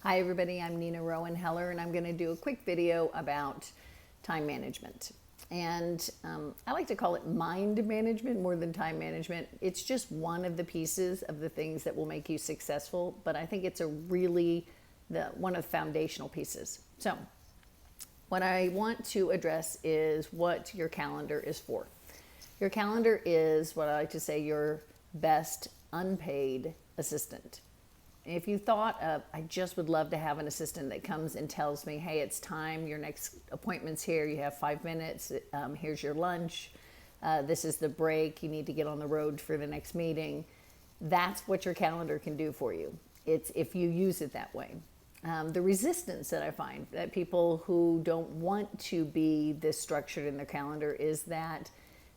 Hi everybody, I'm Nina Rowan Heller and I'm going to do a quick video about time management. And I like to call it mind management more than time management. It's just one of the pieces of the things that will make you successful, but I think it's one of the foundational pieces. So what I want to address is what your calendar is for. Your calendar is what I like to say your best unpaid assistant. If you thought of, I just would love to have an assistant that comes and tells me, hey, it's time, your next appointment's here, you have 5 minutes, here's your lunch, this is the break, you need to get on the road for the next meeting. That's what your calendar can do for you. It's if you use it that way. The resistance that I find that people who don't want to be this structured in their calendar is that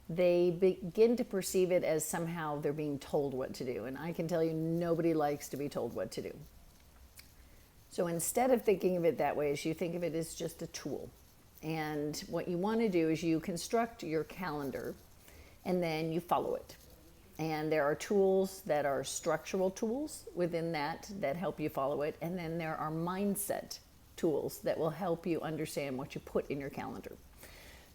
they begin to perceive it as somehow they're being told what to do. And I can tell you, nobody likes to be told what to do. So instead of thinking of it that way, as you think of it as just a tool. And what you want to do is you construct your calendar and then you follow it. And there are tools that are structural tools within that help you follow it. And then there are mindset tools that will help you understand what you put in your calendar.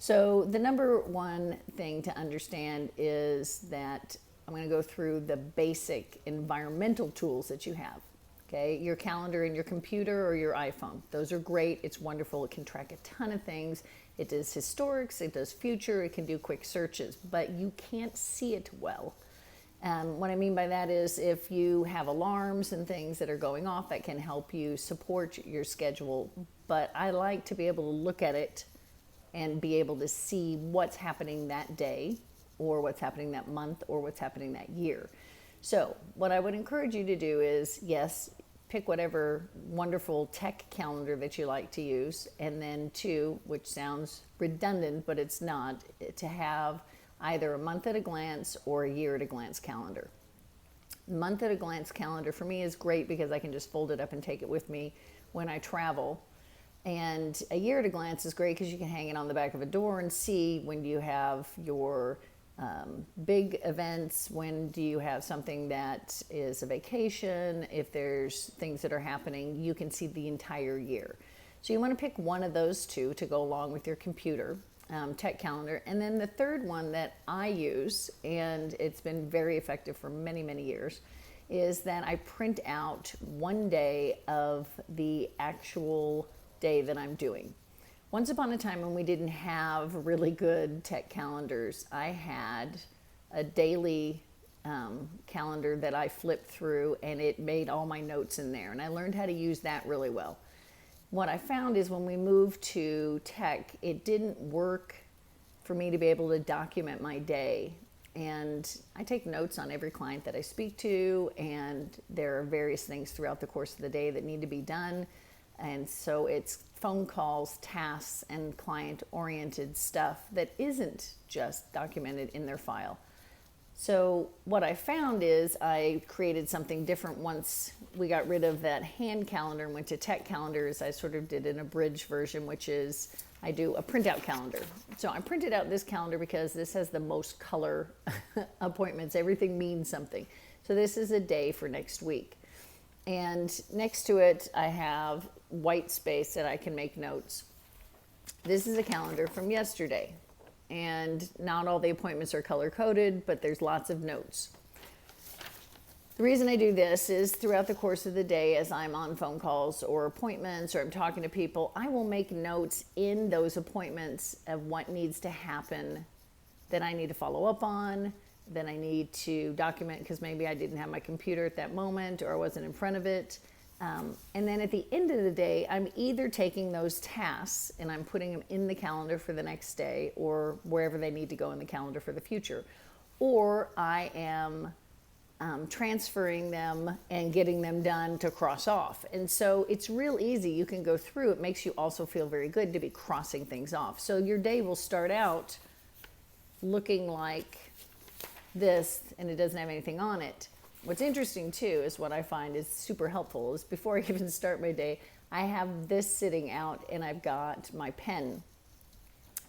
So the number one thing to understand is that I'm going to go through the basic environmental tools that you have. Okay, your calendar in your computer or your iPhone. Those are great. It's wonderful. It can track a ton of things. It does historics. It does future. It can do quick searches, but you can't see it well. What I mean by that is if you have alarms and things that are going off, that can help you support your schedule. But I like to be able to look at it and be able to see what's happening that day or what's happening that month or what's happening that year. So what I would encourage you to do is, yes, pick whatever wonderful tech calendar that you like to use, and then two, which sounds redundant, but it's not, to have either a month at a glance or a year at a glance calendar. Month at a glance calendar for me is great because I can just fold it up and take it with me when I travel. And a year at a glance is great because you can hang it on the back of a door and see when do you have your big events, when do you have something that is a vacation, if there's things that are happening, you can see the entire year. So you want to pick one of those two to go along with your computer tech calendar. And then the third one that I use, and it's been very effective for many, many years, is that I print out one day of the actual day that I'm doing. Once upon a time when we didn't have really good tech calendars, I had a daily calendar that I flipped through and it made all my notes in there, and I learned how to use that really well. What I found is when we moved to tech, it didn't work for me to be able to document my day. And I take notes on every client that I speak to, and there are various things throughout the course of the day that need to be done. And so it's phone calls, tasks, and client-oriented stuff that isn't just documented in their file. So what I found is I created something different once we got rid of that hand calendar and went to tech calendars. I sort of did an abridged version, which is I do a printout calendar. So I printed out this calendar because this has the most color appointments. Everything means something. So this is a day for next week. And next to it, I have white space that I can make notes. This is a calendar from yesterday. And not all the appointments are color-coded, but there's lots of notes. The reason I do this is throughout the course of the day, as I'm on phone calls or appointments or I'm talking to people, I will make notes in those appointments of what needs to happen that I need to follow up on, that I need to document because maybe I didn't have my computer at that moment or I wasn't in front of it. And then at the end of the day, I'm either taking those tasks and I'm putting them in the calendar for the next day or wherever they need to go in the calendar for the future, or I am transferring them and getting them done to cross off. And so it's real easy. You can go through. It makes you also feel very good to be crossing things off. So your day will start out looking like this and it doesn't have anything on it. What's interesting too is what I find is super helpful is before I even start my day, I have this sitting out and I've got my pen.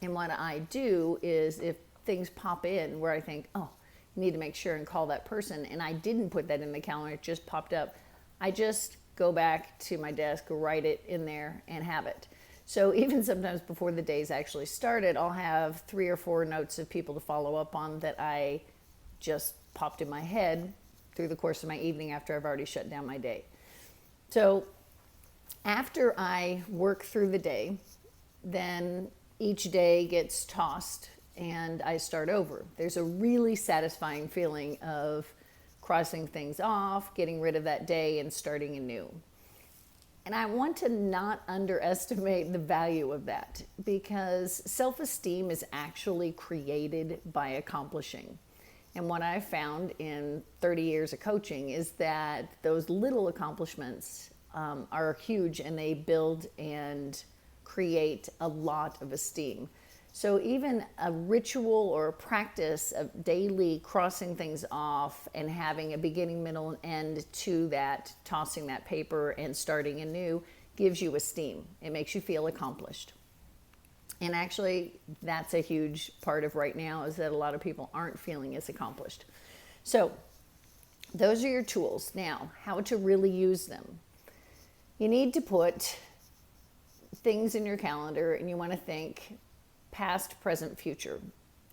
And what I do is if things pop in where I think, oh, you need to make sure and call that person, and I didn't put that in the calendar, it just popped up, I just go back to my desk, write it in there, and have it. So even sometimes before the day's actually started, I'll have 3 or 4 notes of people to follow up on that I just popped in my head through the course of my evening after I've already shut down my day. So after I work through the day, then each day gets tossed and I start over. There's a really satisfying feeling of crossing things off, getting rid of that day and starting anew. And I want to not underestimate the value of that, because self-esteem is actually created by accomplishing. And what I've found in 30 years of coaching is that those little accomplishments are huge, and they build and create a lot of esteem. So even a ritual or a practice of daily crossing things off and having a beginning, middle, and end to that, tossing that paper and starting anew, gives you esteem. It makes you feel accomplished. And actually, that's a huge part of right now, is that a lot of people aren't feeling as accomplished. So those are your tools. Now, how to really use them. You need to put things in your calendar, and you want to think past, present, future.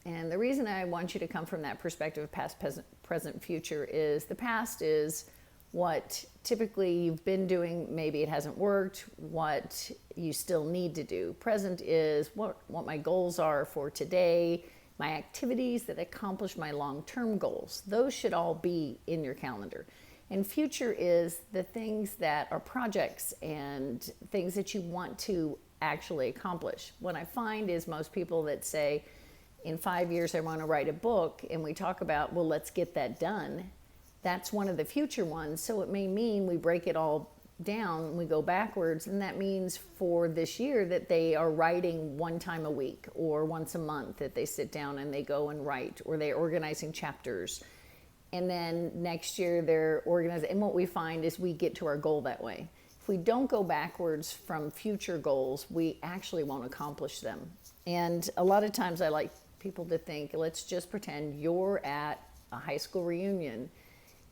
And the reason I want you to come from that perspective of past, present, future is the past is what typically you've been doing, maybe it hasn't worked, what you still need to do. Present is what my goals are for today, my activities that accomplish my long-term goals. Those should all be in your calendar. And future is the things that are projects and things that you want to actually accomplish. What I find is most people that say, in 5 years I want to write a book, and we talk about, well, let's get that done. That's one of the future ones. So it may mean we break it all down, we go backwards, and that means for this year that they are writing 1 time a week or once a month, that they sit down and they go and write, or they're organizing chapters. And then next year they're organizing. And what we find is we get to our goal that way. If we don't go backwards from future goals, we actually won't accomplish them. And a lot of times I like people to think, let's just pretend you're at a high school reunion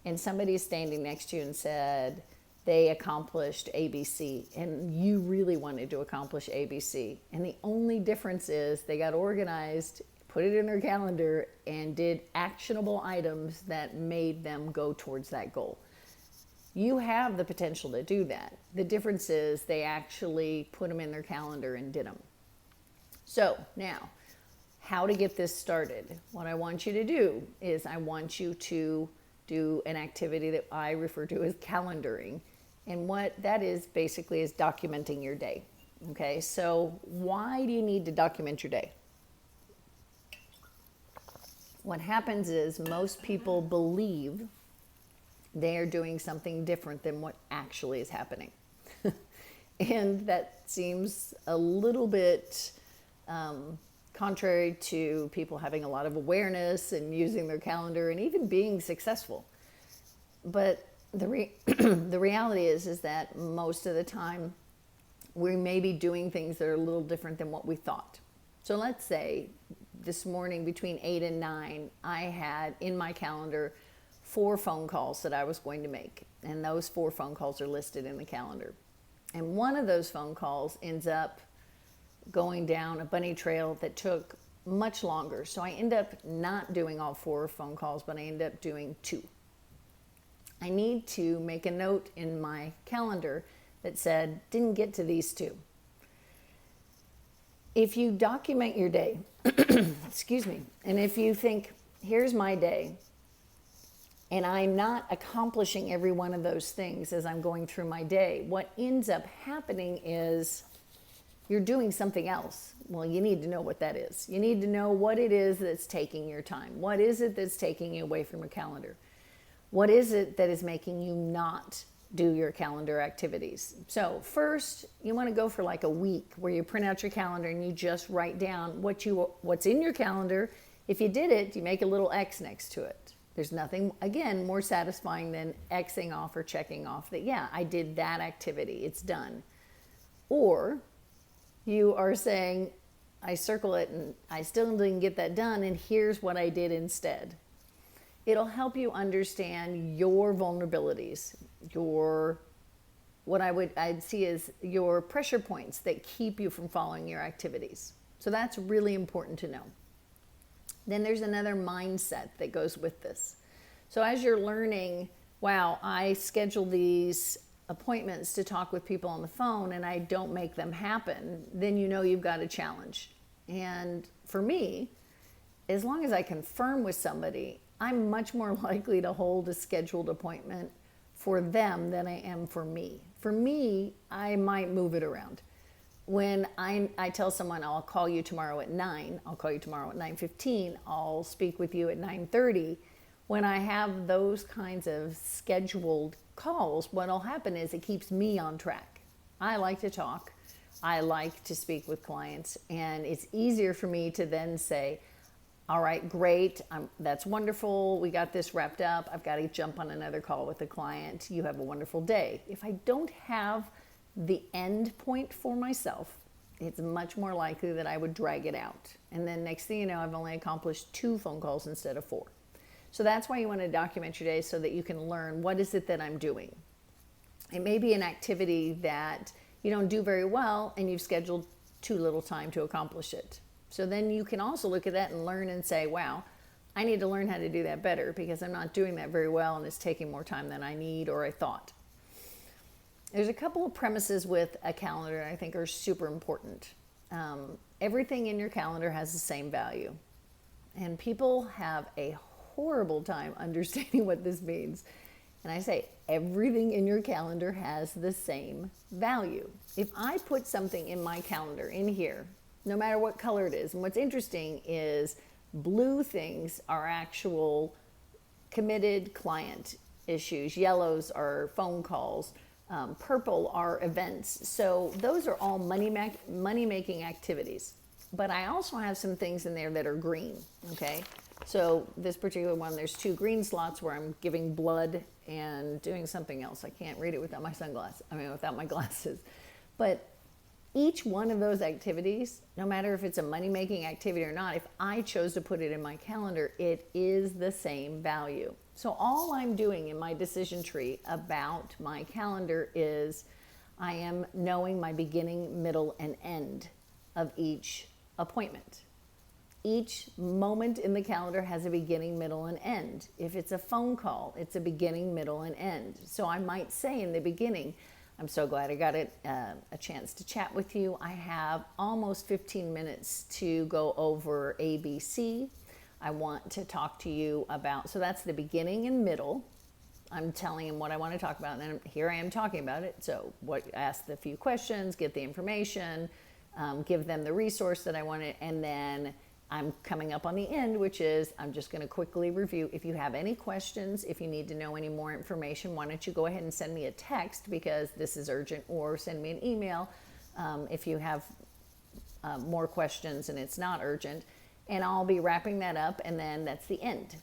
and somebody's standing next to you and said they accomplished ABC, and you really wanted to accomplish ABC. And the only difference is they got organized, put it in their calendar, and did actionable items that made them go towards that goal. You have the potential to do that. The difference is they actually put them in their calendar and did them. So now, how to get this started? What I want you to do is I want you to do an activity that I refer to as calendaring. And what that is basically is documenting your day. Okay, so why do you need to document your day? What happens is most people believe they are doing something different than what actually is happening. And that seems a little bit contrary to people having a lot of awareness and using their calendar and even being successful. But the reality is that most of the time we may be doing things that are a little different than what we thought. So let's say this morning between 8 and 9, I had in my calendar 4 phone calls that I was going to make. And those 4 phone calls are listed in the calendar. And one of those phone calls ends up going down a bunny trail that took much longer. So I end up not doing all 4 phone calls, but I end up doing 2. I need to make a note in my calendar that said, didn't get to these 2. If you document your day, excuse me, and if you think, here's my day, and I'm not accomplishing every one of those things as I'm going through my day, what ends up happening is you're doing something else. Well, you need to know what that is. You need to know what it is that's taking your time. What is it that's taking you away from your calendar? What is it that is making you not do your calendar activities? So first, you want to go for like a week where you print out your calendar and you just write down what's in your calendar. If you did it, you make a little X next to it. There's nothing, again, more satisfying than Xing off or checking off that, yeah, I did that activity. It's done. Or you are saying, I circle it and I still didn't get that done, and here's what I did instead. It'll help you understand your vulnerabilities, your what I'd see is your pressure points that keep you from following your activities. So that's really important to know. Then there's another mindset that goes with this. So as you're learning, wow, I schedule these appointments to talk with people on the phone and I don't make them happen, then you know you've got a challenge. And for me, as long as I confirm with somebody, I'm much more likely to hold a scheduled appointment for them than I am for me. For me, I might move it around. When I tell someone, I'll call you tomorrow at 9, I'll call you tomorrow at 9:15, I'll speak with you at 9:30. When I have those kinds of scheduled calls, what'll happen is it keeps me on track. I like to talk. I like to speak with clients, and it's easier for me to then say, all right, great, that's wonderful, we got this wrapped up, I've got to jump on another call with the client, you have a wonderful day. If I don't have the end point for myself, it's much more likely that I would drag it out. And then next thing you know, I've only accomplished 2 phone calls instead of 4. So that's why you want to document your day, so that you can learn, what is it that I'm doing? It may be an activity that you don't do very well and you've scheduled too little time to accomplish it. So then you can also look at that and learn and say, wow, I need to learn how to do that better because I'm not doing that very well and it's taking more time than I need or I thought. There's a couple of premises with a calendar I think are super important. Everything in your calendar has the same value. And people have a horrible time understanding what this means. And I say, everything in your calendar has the same value. If I put something in my calendar in here, no matter what color it is, and what's interesting is blue things are actual committed client issues, yellows are phone calls, purple are events. So those are all money-making activities. But I also have some things in there that are green, okay? So this particular one, there's 2 green slots where I'm giving blood and doing something else. I can't read it without my without my glasses. But each one of those activities, no matter if it's a money-making activity or not, if I chose to put it in my calendar, it is the same value. So all I'm doing in my decision tree about my calendar is I am knowing my beginning, middle, and end of each appointment. Each moment in the calendar has a beginning, middle, and end. If it's a phone call, it's a beginning, middle, and end. So I might say in the beginning, I'm so glad I got a chance to chat with you. I have almost 15 minutes to go over ABC. I want to talk to you about, so that's the beginning and middle. I'm telling him what I want to talk about, and then here I am talking about it. So ask a few questions, get the information, give them the resource that I wanted, and then I'm coming up on the end, which is I'm just going to quickly review. If you have any questions, if you need to know any more information, why don't you go ahead and send me a text because this is urgent, or send me an email if you have more questions and it's not urgent, and I'll be wrapping that up, and then that's the end.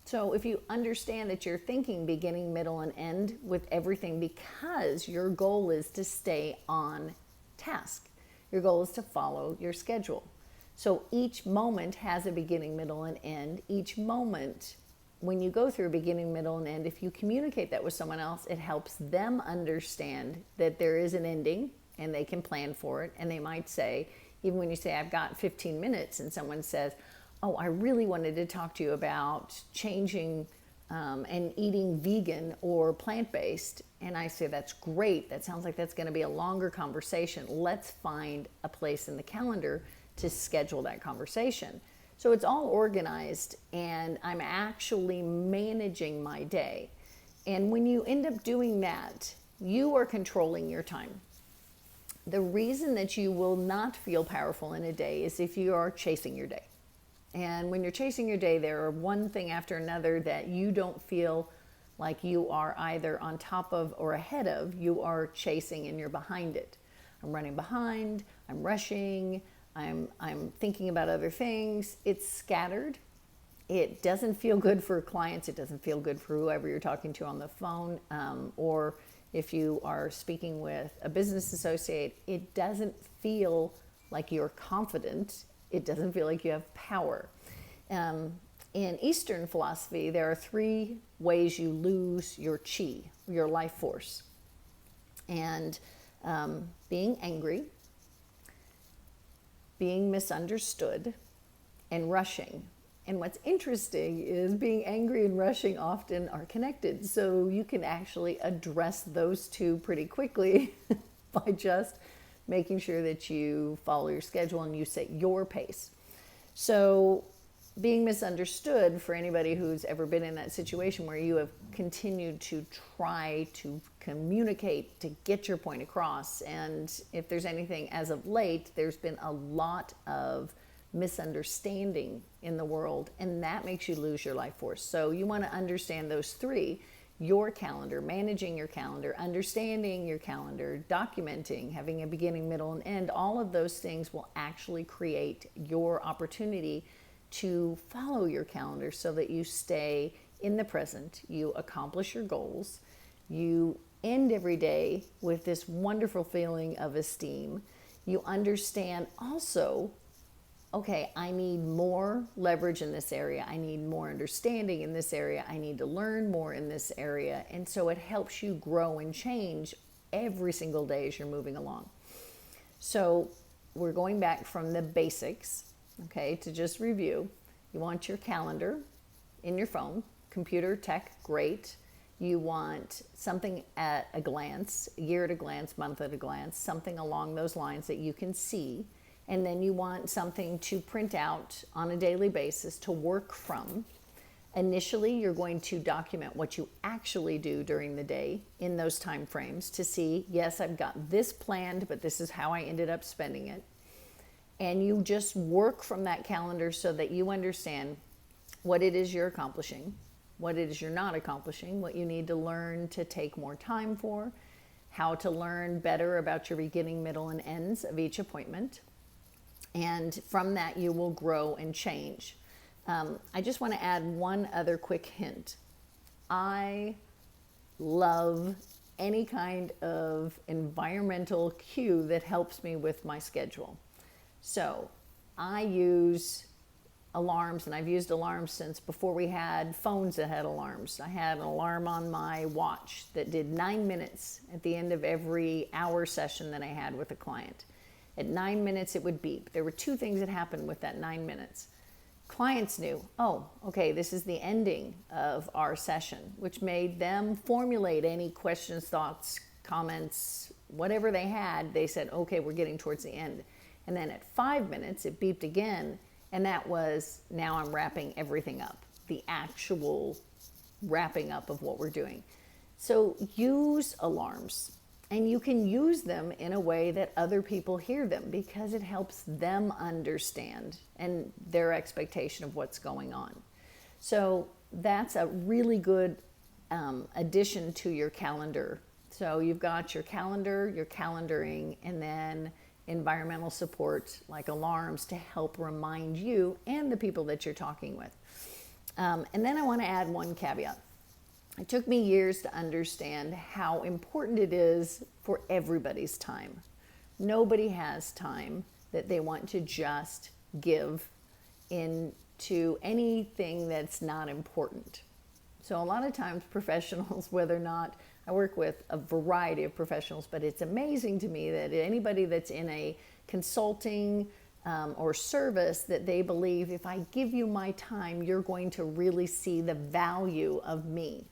So if you understand that you're thinking beginning, middle, and end with everything because your goal is to stay on task. Your goal is to follow your schedule. So each moment has a beginning, middle, and end. Each moment, when you go through a beginning, middle, and end, if you communicate that with someone else, it helps them understand that there is an ending and they can plan for it. And they might say, even when you say, I've got 15 minutes, and someone says, oh, I really wanted to talk to you about changing and eating vegan or plant-based. And I say, that's great. That sounds like that's going to be a longer conversation. Let's find a place in the calendar to schedule that conversation. So it's all organized, and I'm actually managing my day. And when you end up doing that, you are controlling your time. The reason that you will not feel powerful in a day is if you are chasing your day. And when you're chasing your day, there are one thing after another that you don't feel like you are either on top of or ahead of. You are chasing and you're behind it. I'm running behind, I'm rushing, I'm thinking about other things. It's scattered. It doesn't feel good for clients. It doesn't feel good for whoever you're talking to on the phone, or if you are speaking with a business associate. It doesn't feel like you're confident. It doesn't feel like you have power. In Eastern philosophy, there are 3 ways you lose your chi, your life force. And being angry, being misunderstood, and rushing. And what's interesting is being angry and rushing often are connected. So you can actually address those two pretty quickly by just making sure that you follow your schedule and you set your pace. So being misunderstood, for anybody who's ever been in that situation where you have continued to try to communicate to get your point across, and if there's anything as of late, there's been a lot of misunderstanding in the world, and that makes you lose your life force. So you want to understand those three: your calendar, managing your calendar, understanding your calendar, documenting, having a beginning, middle, and end. All of those things will actually create your opportunity to follow your calendar so that you stay in the present, you accomplish your goals, you end every day with this wonderful feeling of esteem. You understand also, okay, I need more leverage in this area. I need more understanding in this area. I need to learn more in this area. And so it helps you grow and change every single day as you're moving along. So we're going back from the basics, okay, to just review. You want your calendar in your phone, computer, tech, great. You want something at a glance, year at a glance, month at a glance, something along those lines that you can see. And then you want something to print out on a daily basis to work from. Initially, you're going to document what you actually do during the day in those time frames to see, yes, I've got this planned, but this is how I ended up spending it. And you just work from that calendar so that you understand what it is you're accomplishing, what it is you're not accomplishing, what you need to learn to take more time for, how to learn better about your beginning, middle, and ends of each appointment. And from that, you will grow and change. I just want to add one other quick hint. I love any kind of environmental cue that helps me with my schedule. So I use alarms, and I've used alarms since before we had phones that had alarms. I had an alarm on my watch that did 9 minutes at the end of every hour session that I had with a client. At 9 minutes, it would beep. There were two things that happened with that 9 minutes. Clients knew, oh, okay, this is the ending of our session, which made them formulate any questions, thoughts, comments, whatever they had. They said, okay, we're getting towards the end. And then at 5 minutes, it beeped again, and that was, now I'm wrapping everything up, the actual wrapping up of what we're doing. So use alarms. And you can use them in a way that other people hear them because it helps them understand and their expectation of what's going on. So that's a really good addition to your calendar. So you've got your calendar, your calendaring, and then environmental support like alarms to help remind you and the people that you're talking with. And then I want to add one caveat. It took me years to understand how important it is for everybody's time. Nobody has time that they want to just give into anything that's not important. So a lot of times professionals, whether or not, I work with a variety of professionals, but it's amazing to me that anybody that's in a consulting or service, that they believe if I give you my time, you're going to really see the value of me.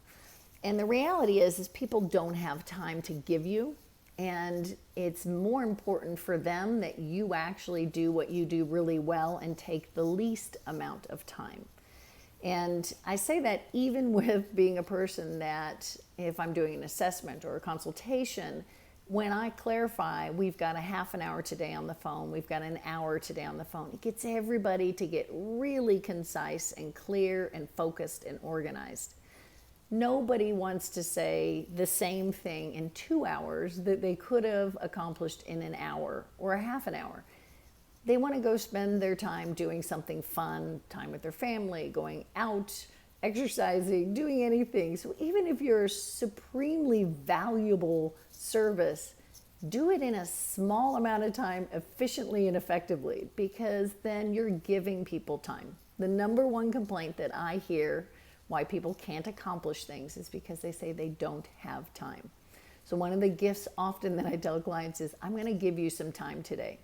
And the reality is people don't have time to give you, and it's more important for them that you actually do what you do really well and take the least amount of time. And I say that even with being a person that, if I'm doing an assessment or a consultation, when I clarify, we've got a half an hour today on the phone, we've got an hour today on the phone, it gets everybody to get really concise and clear and focused and organized. Nobody wants to say the same thing in 2 hours that they could have accomplished in an hour or a half an hour. They want to go spend their time doing something fun, time with their family, going out, exercising, doing anything. So even if you're a supremely valuable service, do it in a small amount of time, efficiently and effectively, because then you're giving people time. The number one complaint that I hear why people can't accomplish things is because they say they don't have time. So one of the gifts often that I tell clients is, I'm going to give you some time today.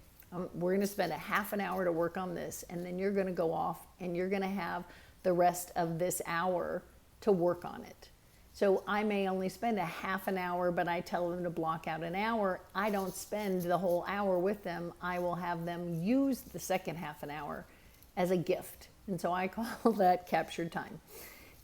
We're going to spend a half an hour to work on this, and then you're going to go off and you're going to have the rest of this hour to work on it. So I may only spend a half an hour, but I tell them to block out an hour. I don't spend the whole hour with them. I will have them use the second half an hour as a gift. And so I call that captured time.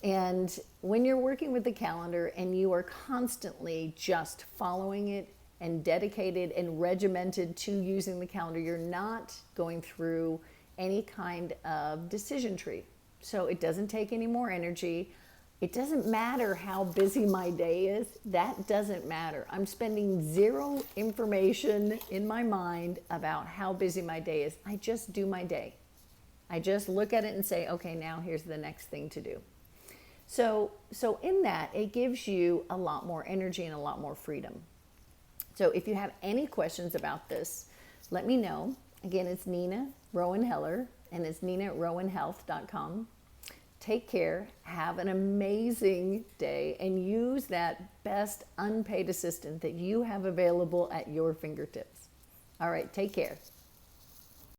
And when you're working with the calendar and you are constantly just following it and dedicated and regimented to using the calendar, you're not going through any kind of decision tree. So it doesn't take any more energy. It doesn't matter how busy my day is. That doesn't matter. I'm spending zero information in my mind about how busy my day is. I just do my day. I just look at it and say, okay, now here's the next thing to do. So in that, it gives you a lot more energy and a lot more freedom. So if you have any questions about this, let me know. Again, it's Nina Rowan Heller, and it's nina@rowanhealth.com. Take care, have an amazing day, and use that best unpaid assistant that you have available at your fingertips. All right, take care.